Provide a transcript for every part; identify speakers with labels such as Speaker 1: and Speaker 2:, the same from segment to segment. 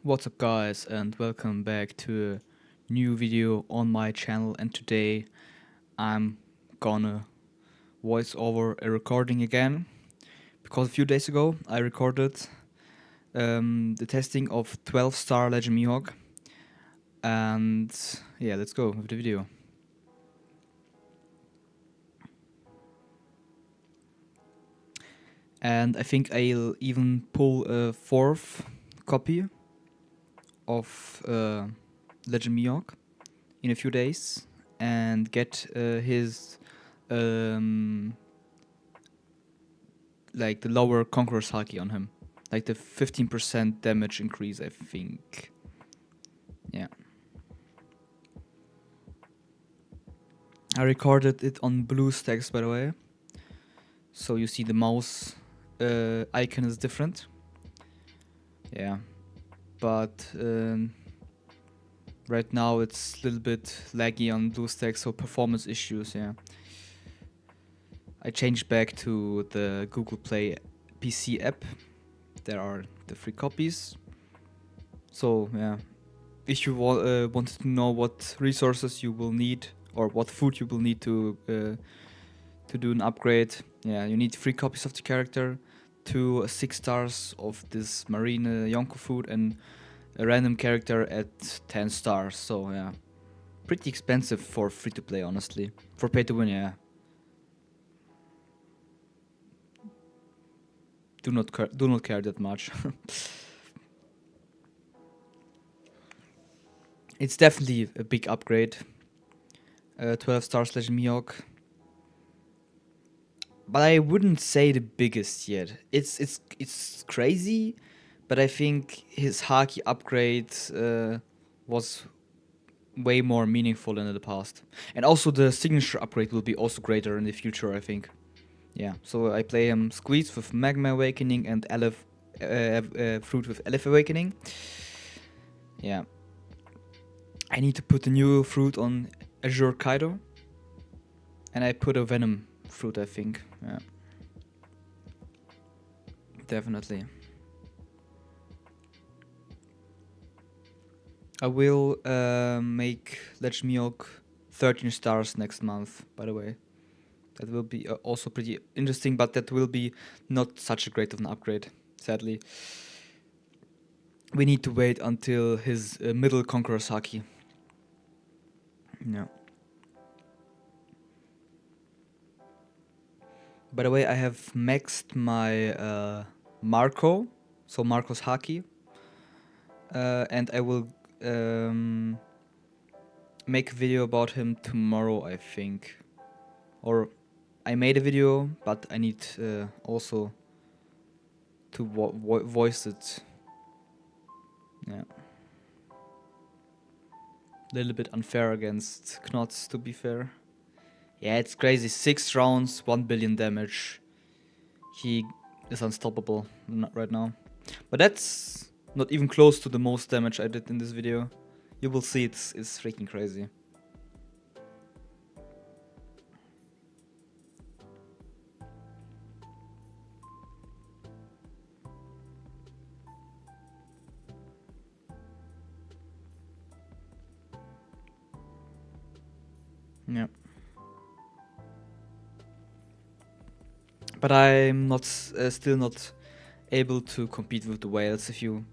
Speaker 1: What's up guys, and welcome back to a new video on my channel. And today I'm gonna voice over a recording again, because a few days ago I recorded the testing of 12-star Legend Mihawk. And yeah, let's go with the video. And I think I'll even pull a fourth copy of Legend Mihawk in a few days and get his um, like the lower Conqueror's Haki on him. Like the 15% damage increase, I think. Yeah. I recorded it on BlueStacks, by the way. So you see the mouse icon is different. Yeah. But right now it's a little bit laggy on BlueStacks, so performance issues, yeah. I changed back to the Google Play PC app. There are the free copies. So, yeah. If you wanted to know what resources you will need or what food you will need to do an upgrade, yeah, you need 3 copies of the character, 2 6 stars of this marine Yonko food, and a random character at 10 stars. So yeah, pretty expensive for free to play, honestly. For pay to win, yeah. Do not care that much. It's definitely a big upgrade. 12 stars Legend Mihawk. But I wouldn't say the biggest yet. It's crazy, but I think his Haki upgrade was way more meaningful than in the past. And also the signature upgrade will be also greater in the future, I think. Yeah, so I play him Squeeze with Magma Awakening and Aleph, Fruit with Aleph Awakening. Yeah. I need to put a new fruit on Azure Kaido. And I put a Venom fruit, I think. Yeah. Definitely. I will make Legend Mihawk 13 stars next month, by the way. That will be also pretty interesting, but that will be not such a great of an upgrade, sadly. We need to wait until his middle Conqueror's Haki. Yeah. By the way, I have maxed my Marco, so Marco's Haki. And I will um, make a video about him tomorrow, I think. Or I made a video, but I need also to voice it. Yeah. A little bit unfair against Knots, to be fair. Yeah, it's crazy. 6 rounds, 1 billion damage. He is unstoppable right now. But that's not even close to the most damage I did in this video. You will see it's freaking crazy. Yeah. But I'm not still not able to compete with the whales if you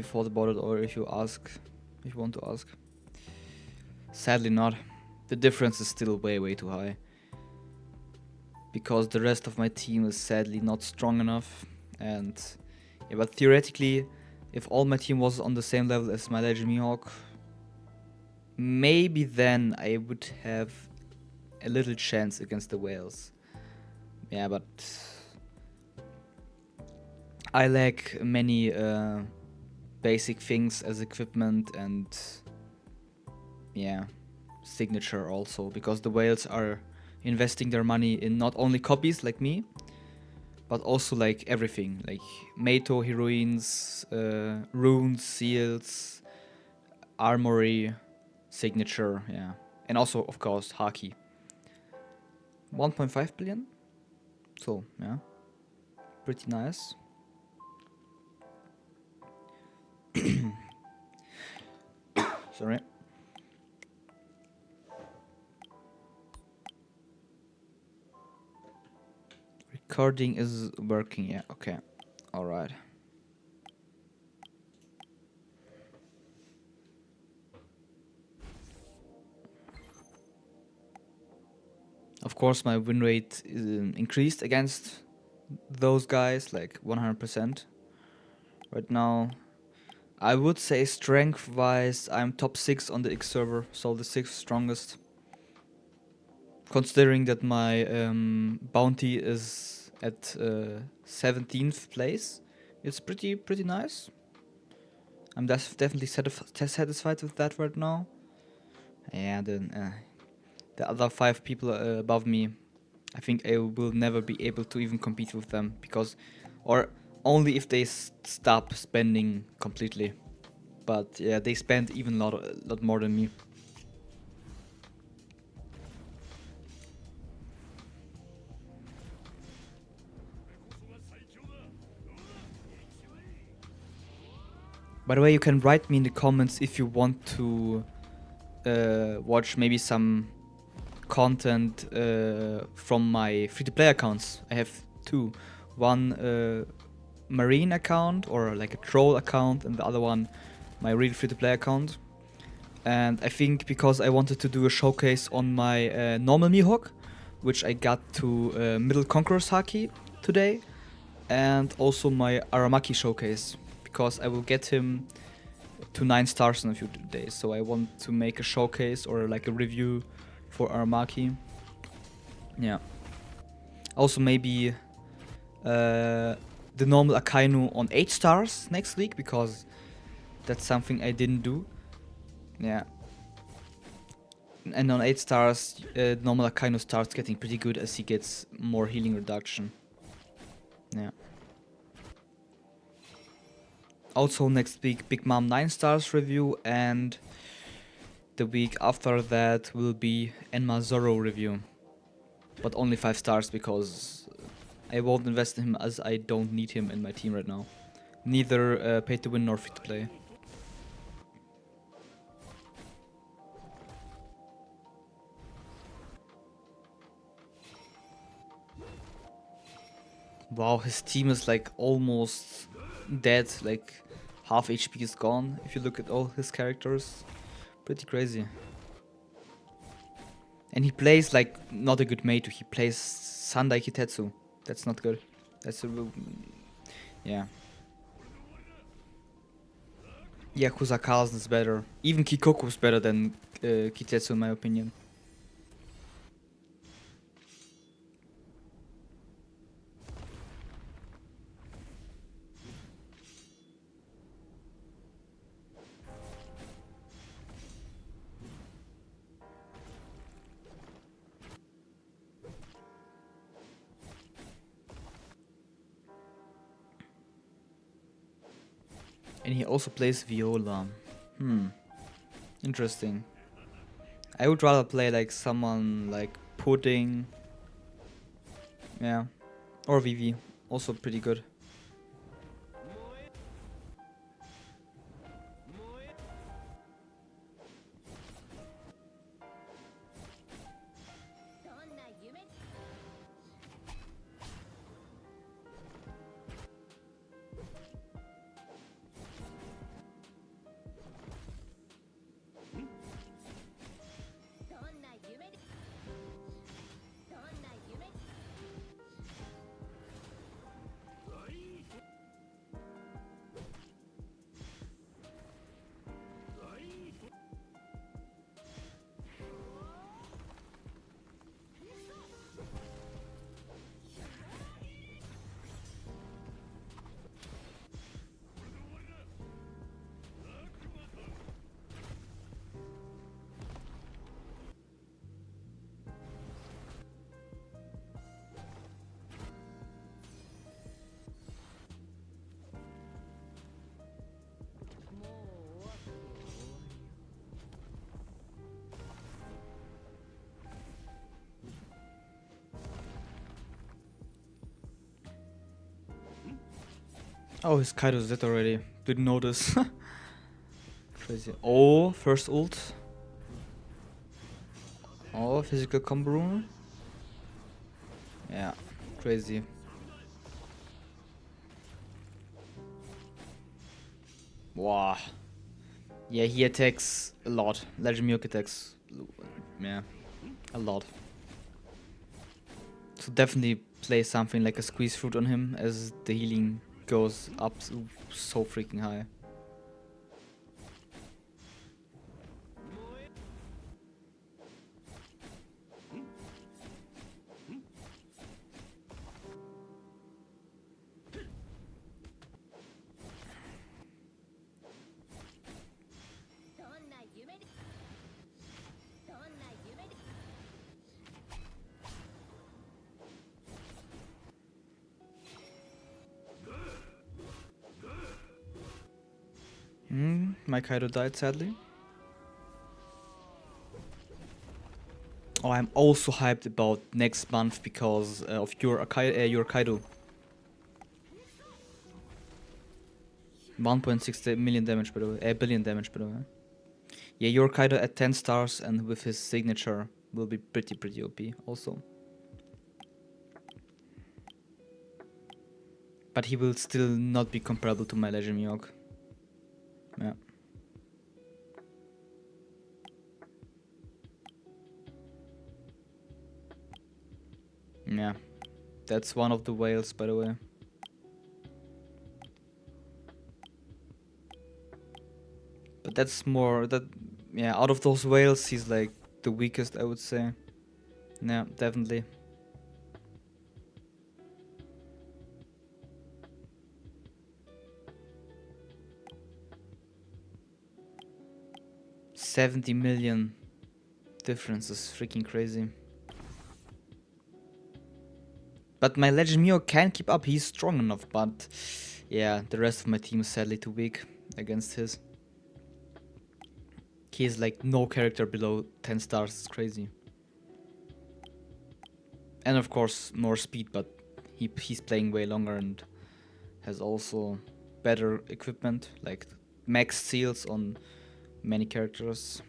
Speaker 1: thought about it, or if you want to ask. Sadly not. The difference is still way too high. Because the rest of my team is sadly not strong enough. And yeah, but theoretically, if all my team was on the same level as my Legend Mihawk, maybe then I would have a little chance against the whales. Yeah, but I lack many basic things as equipment and yeah, signature also, because the whales are investing their money in not only copies like me, but also like everything, like Meito heroines, runes, seals, armory, signature, yeah, and also of course Haki. 1.5 billion, so yeah, pretty nice. Sorry. Recording is working, yeah, okay. Alright. Of course, my win rate is increased against those guys, like 100%. Right now, I would say strength-wise, I'm top 6 on the X server, so the 6th strongest. Considering that my bounty is at 17th place, it's pretty nice. I'm definitely satisfied with that right now. And then the other 5 people above me, I think I will never be able to even compete with them because, or only if they stop spending completely. But yeah, they spend even a lot more than me. By the way, you can write me in the comments if you want to watch maybe some content from my free-to-play accounts. I have 2. One marine account or like a troll account, and the other one my real free-to-play account. And I think because I wanted to do a showcase on my normal Mihawk, which I got to Middle Conqueror's Haki today, and also my Aramaki showcase, because I will get him to 9 stars in a few days. So I want to make a showcase or like a review for Aramaki. Yeah. Also maybe the normal Akainu on 8 stars next week, because that's something I didn't do. Yeah. And on 8 stars, normal Akainu starts getting pretty good as he gets more healing reduction. Yeah. Also next week, Big Mom 9 stars review, and the week after that will be Enma Zoro review. But only 5 stars because I won't invest in him as I don't need him in my team right now. Neither pay to win nor free to play. Wow, his team is like almost dead, like half HP is gone if you look at all his characters. Pretty crazy. And he plays like not a good Meitu, he plays Sandai Kitetsu. That's not good. That's a... yeah. Yakuza Carlsen is better. Even Kikoku is better than Kitetsu in my opinion. And he also plays viola. Interesting. I would rather play like someone like Pudding. Yeah. Or Vivi. Also pretty good. Oh, his Kaido's dead already. Didn't notice. Crazy. Oh, first ult. Oh, physical combo rune. Yeah, crazy. Wow. Yeah, he attacks a lot. Legend Mihawk attacks, yeah, a lot. So definitely play something like a squeeze fruit on him as the healing goes up so freaking high. My Kaido died sadly. Oh, I'm also hyped about next month because of your Kaido. 1.6 million damage by the way, billion damage by the way. Yeah, your Kaido at 10 stars and with his signature will be pretty OP also. But he will still not be comparable to my Legend Mihawk. Yeah. Yeah. That's one of the whales, by the way. But that's more that, yeah, out of those whales, he's like the weakest, I would say. Yeah, definitely. $70 million difference is freaking crazy. But my Legend Mihawk can keep up, he's strong enough, but yeah, the rest of my team is sadly too weak against his. He is like no character below 10 stars, it's crazy. And of course more speed, but he's playing way longer and has also better equipment, like max seals on many characters.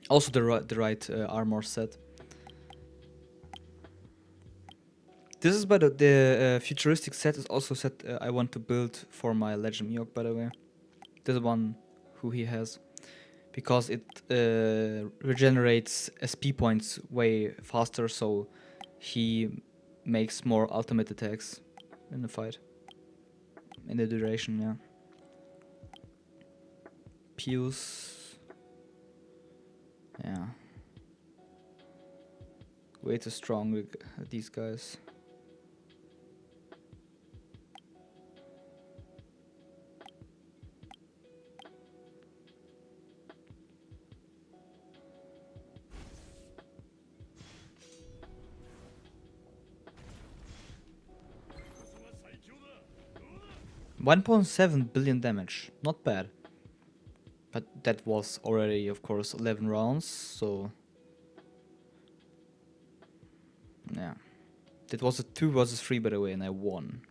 Speaker 1: Also the right armor set. This is by the futuristic set is also set I want to build for my Legend Mihawk, by the way. This one who he has. Because it regenerates SP points way faster, so he makes more ultimate attacks in the fight. In the duration, yeah. Pius. Yeah. Way too strong with these guys. $1.7 billion damage, not bad. But that was already, of course, 11 rounds, so yeah. That was a 2 versus 3, by the way, and I won.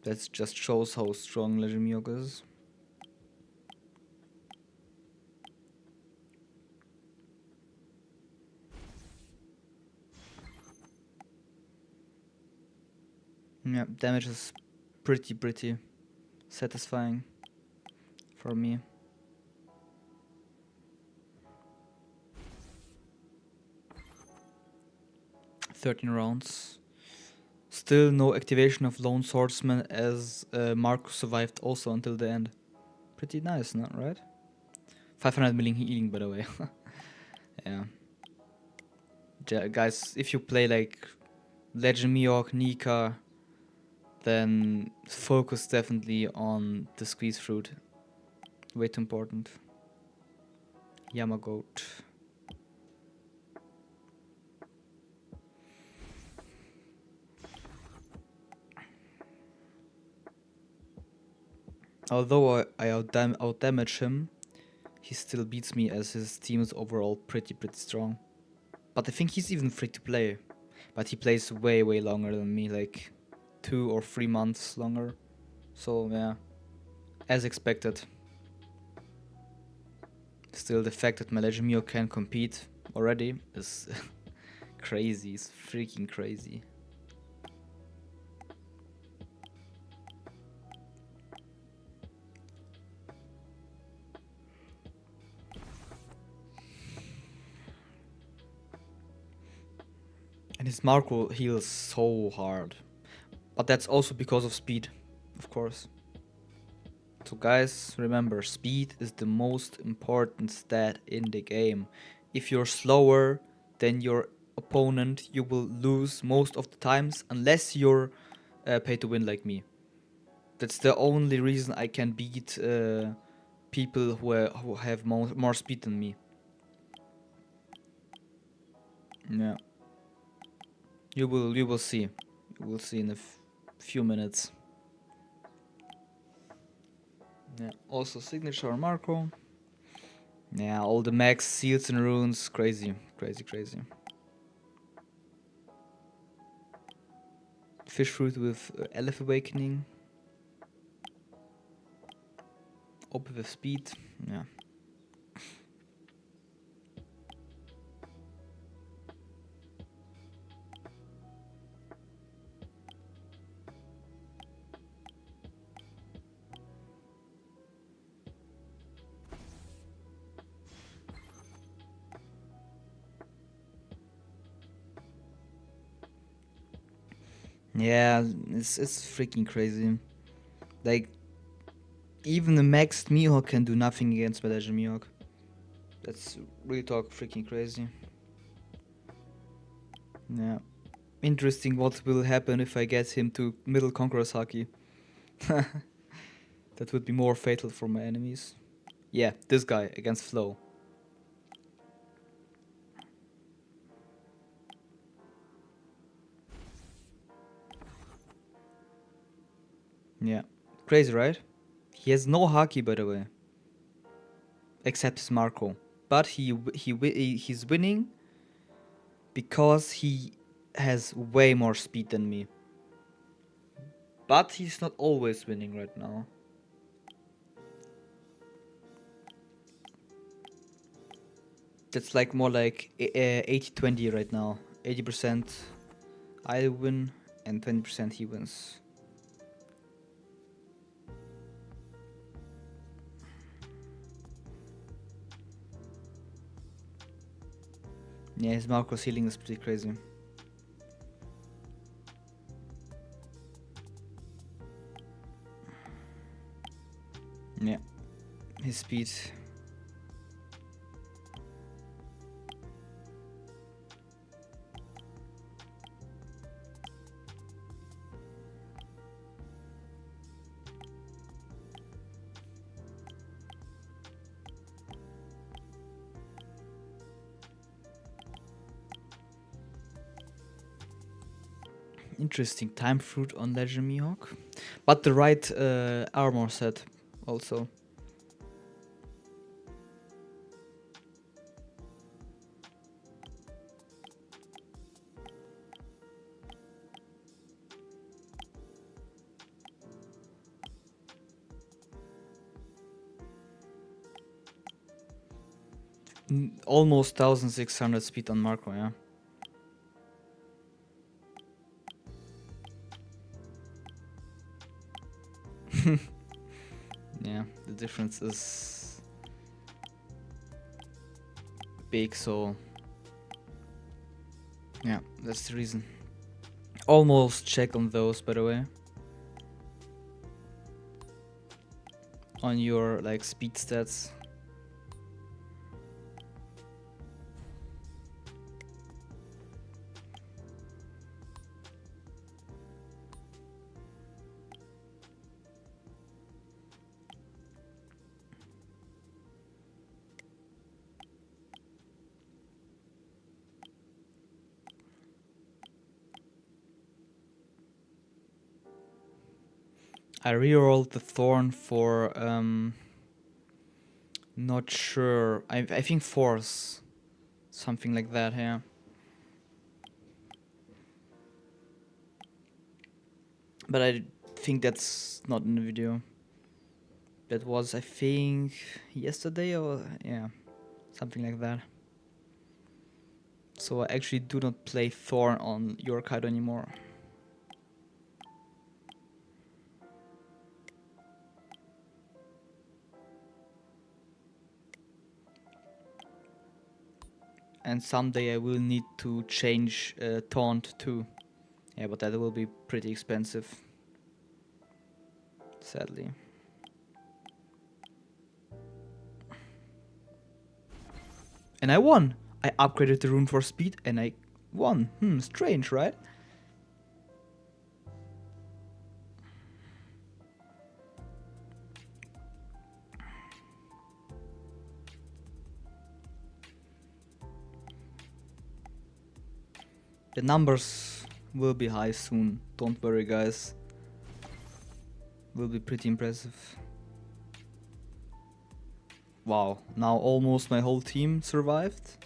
Speaker 1: That just shows how strong Legend Mihawk is. Yeah, damage is pretty satisfying for me. "13 rounds. Still no activation of Lone Swordsman as Marcus survived also until the end. Pretty nice, no? Right? 500 million healing, by the way. Yeah. Guys, if you play like Legend Mihawk, Nika, then focus definitely on the squeeze fruit. Way too important. Yamagoat. Although I outdamage him, he still beats me as his team is overall pretty strong. But I think he's even free to play. But he plays way longer than me, like 2 or 3 months longer. So yeah, as expected. Still, the fact that Malaysia Mihawk can compete already is crazy. It's freaking crazy. And his Marco heals so hard. But that's also because of speed, of course. So guys, remember, speed is the most important stat in the game. If you're slower than your opponent, you will lose most of the times, unless you're pay to win like me. That's the only reason I can beat people who have more speed than me. Yeah, you will see. You will see in a few minutes. Yeah. Also signature Marco. Yeah, all the max seals and runes, crazy, crazy, crazy. Fish fruit with Elf Awakening. Op with speed. Yeah. Yeah, it's freaking crazy. Like, even the maxed Mihawk can do nothing against Malaysia Mihawk. That's really talk freaking crazy. Yeah. Interesting what will happen if I get him to middle Conqueror's Haki. That would be more fatal for my enemies. Yeah, this guy against Flow. Yeah. Crazy, right? He has no Haki, by the way. Except his Marco. But he's winning because he has way more speed than me. But he's not always winning right now. That's like more like 80-20 right now. 80% I win and 20% he wins. Yeah, his Marco's healing is pretty crazy. Yeah, his speed. Interesting time fruit on Legend Mihawk. But the right armor set also. Almost 1600 speed on Marco, yeah. Yeah, the difference is big, so yeah, that's the reason. Almost check on those, by the way. On your like speed stats. I rerolled the Thorn for not sure. I think Force. Something like that, yeah. But I think that's not in the video. That was, I think, yesterday or yeah, something like that. So I actually do not play Thorn on your Kaido anymore. And someday I will need to change Taunt too. Yeah, but that will be pretty expensive. Sadly. And I won! I upgraded the rune for speed and I won. Strange, right? The numbers will be high soon. Don't worry, guys. Will be pretty impressive. Wow, now almost my whole team survived.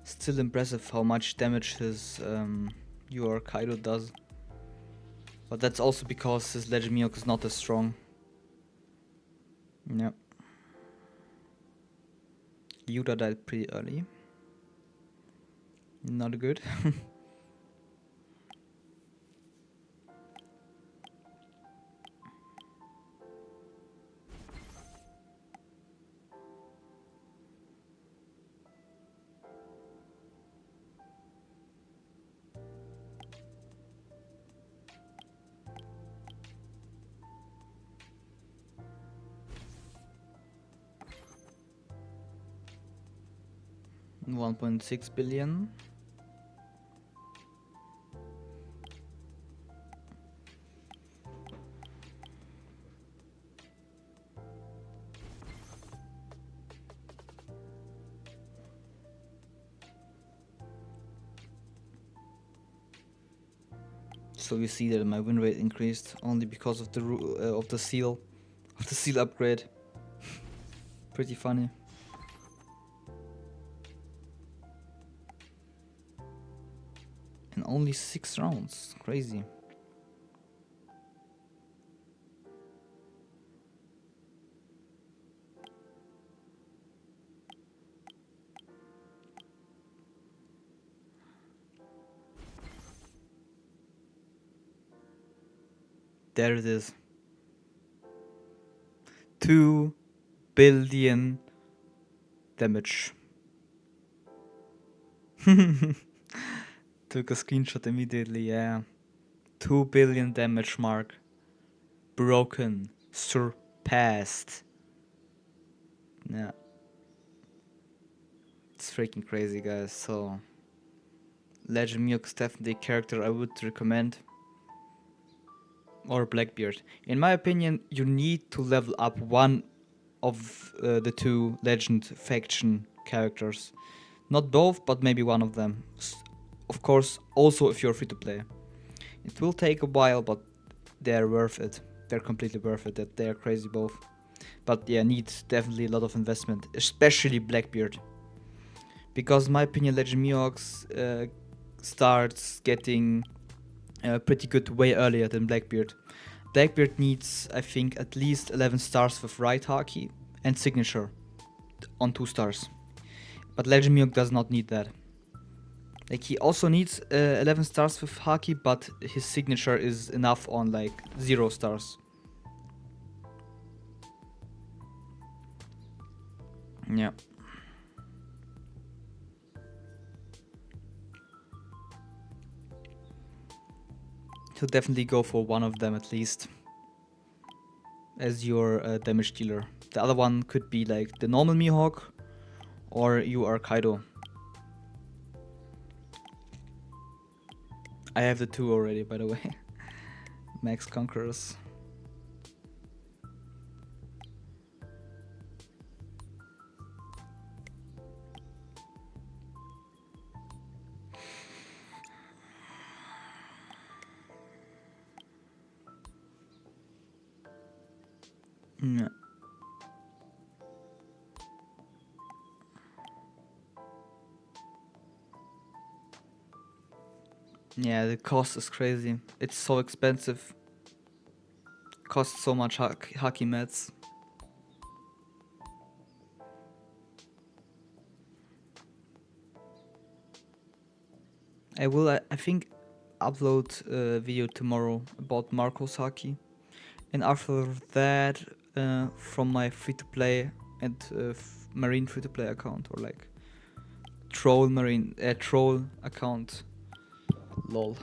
Speaker 1: Still impressive how much damage his your Kaido does. But that's also because his Legend Mihawk is not as strong. Yep. Yuta died pretty early. Not good. 1.6 billion. So you see that my win rate increased only because of the seal upgrade. Pretty funny. And only 6 rounds. Crazy. There it is. 2 billion damage. Took a screenshot immediately, yeah. 2 billion damage mark. Broken. Surpassed. Yeah. It's freaking crazy, guys. So, Legend Mihawk is definitely a character I would recommend. Or Blackbeard. In my opinion, you need to level up one of the 2 Legend faction characters. Not both, but maybe one of them. Of course, also if you're free to play. It will take a while, but they're worth it. They're completely worth it. That they're crazy both. But yeah, needs definitely a lot of investment, especially Blackbeard. Because in my opinion, Legend Mihawk starts getting pretty good way earlier than Blackbeard. Blackbeard needs, I think, at least 11 stars with right Haki and signature on 2 stars. But Legend Mihawk does not need that. Like, he also needs 11 stars with Haki, but his signature is enough on like 0 stars. Yeah. So definitely go for one of them at least as your damage dealer. The other one could be like the normal Mihawk, or you are Kaido. I have the 2 already, by the way. Max Conquerors. Yeah. Yeah, the cost is crazy. It's so expensive. Costs so much hockey mats. I will, I think, upload a video tomorrow about Marco's hockey. And after that, from my free-to-play and marine free-to-play account, or like troll account, lol,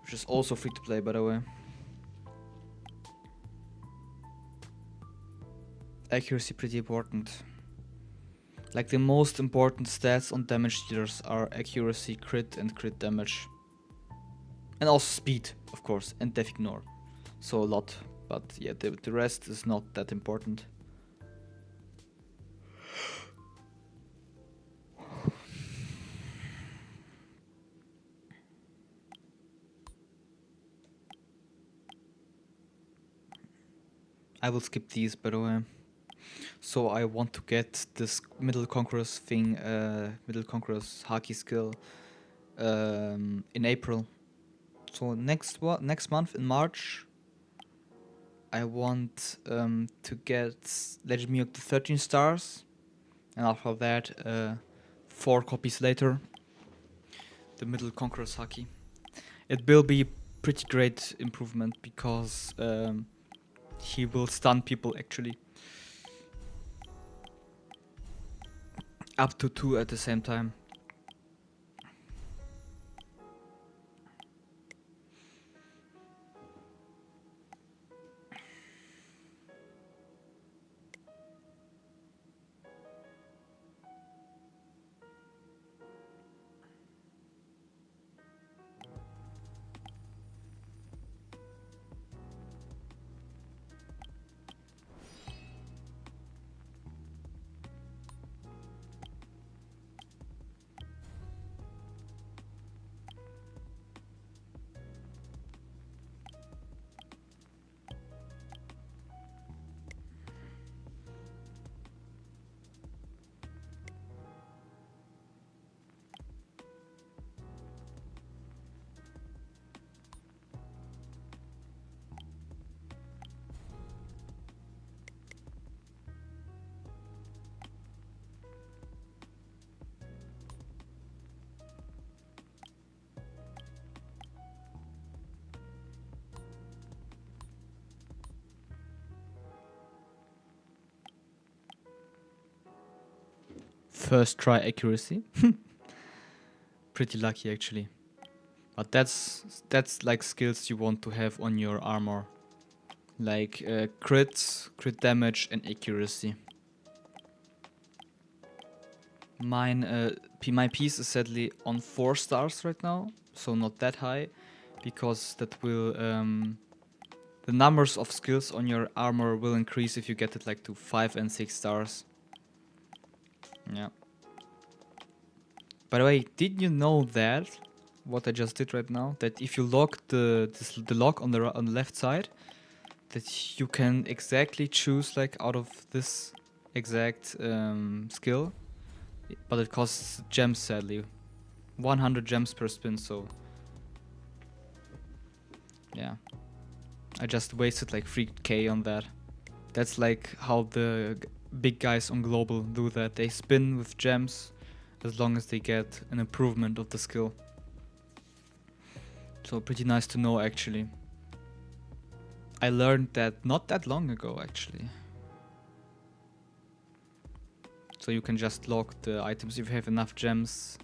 Speaker 1: which is also free-to-play, by the way. Accuracy pretty important. Like the most important stats on damage dealers are accuracy, crit, and crit damage. And also speed, of course, and def ignore. So a lot, but yeah, the rest is not that important. I will skip these, by the way. So I want to get this Middle Conquerors thing, Middle Conquerors hockey skill, in April. So next month in March, I want to get Legend Mihawk to 13 stars, and after that, 4 copies later, the Middle Conquerors hockey. It will be pretty great improvement because he will stun people actually. Up to 2 at the same time. First try accuracy. Pretty lucky actually. But that's like skills you want to have on your armor. Like crit damage, and accuracy. My piece is sadly on 4 stars right now, so not that high, because that will the numbers of skills on your armor will increase if you get it like to 5 and 6 stars. Yeah. By the way, did you know that what I just did right now? That if you lock the lock on the left side, that you can exactly choose like out of this exact skill, but it costs gems sadly, 100 gems per spin. So yeah, I just wasted like 3k on that. That's like how the big guys on global do that. They spin with gems as long as they get an improvement of the skill. So pretty nice to know actually. I learned that not that long ago actually. So you can just lock the items if you have enough gems,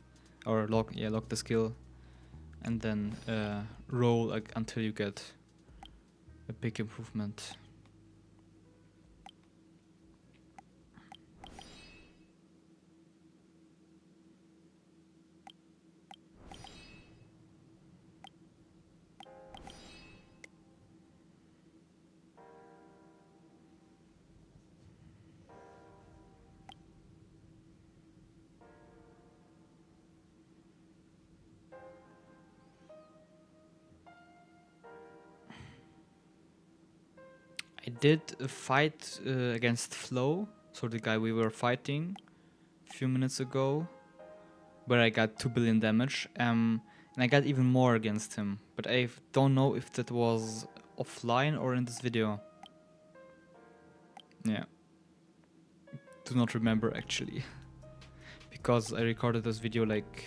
Speaker 1: or lock the skill, and then roll until you get a big improvement. I did a fight against Flo, so the guy we were fighting a few minutes ago, where I got 2 billion damage. And I got even more against him, but I don't know if that was offline or in this video. Yeah. Do not remember actually. Because I recorded this video like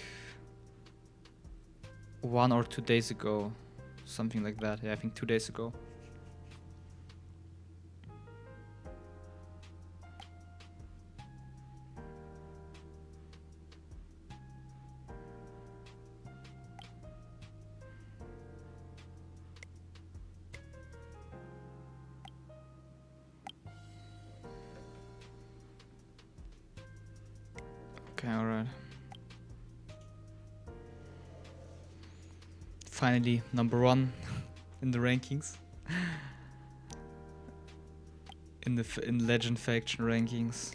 Speaker 1: 1 or 2 days ago. Something like that. Yeah, I think 2 days ago. Okay, alright. Finally, number 1 in the rankings. in Legend Faction rankings.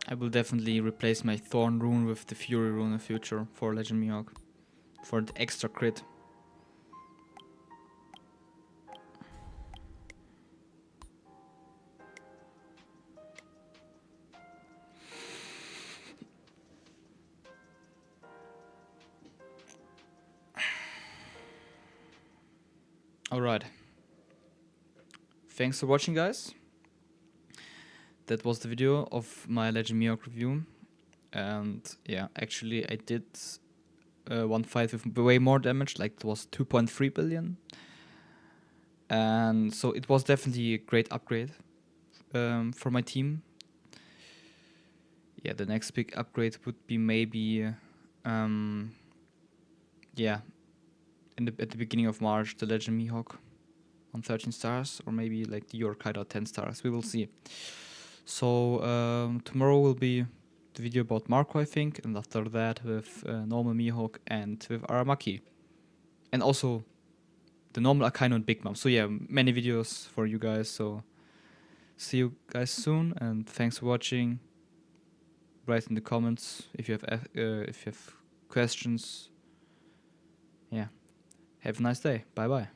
Speaker 1: I will definitely replace my Thorn rune with the Fury rune in the future for Legend Mihawk. For the extra crit. Alright. Thanks for watching, guys. That was the video of my Legend Mihawk review. And yeah, actually I did one fight with way more damage, like it was 2.3 billion. And so it was definitely a great upgrade for my team. Yeah, the next big upgrade would be maybe, yeah, at the beginning of March, the Legend Mihawk on 13 stars, or maybe like the Yorkaido 10 stars. We will see. So tomorrow will be the video about Marco, I think, and after that with normal Mihawk and with Aramaki. And also the normal Akainu and Big Mom. So yeah, many videos for you guys. So see you guys soon, and thanks for watching. Write in the comments if you have questions. Yeah. Have a nice day. Bye bye.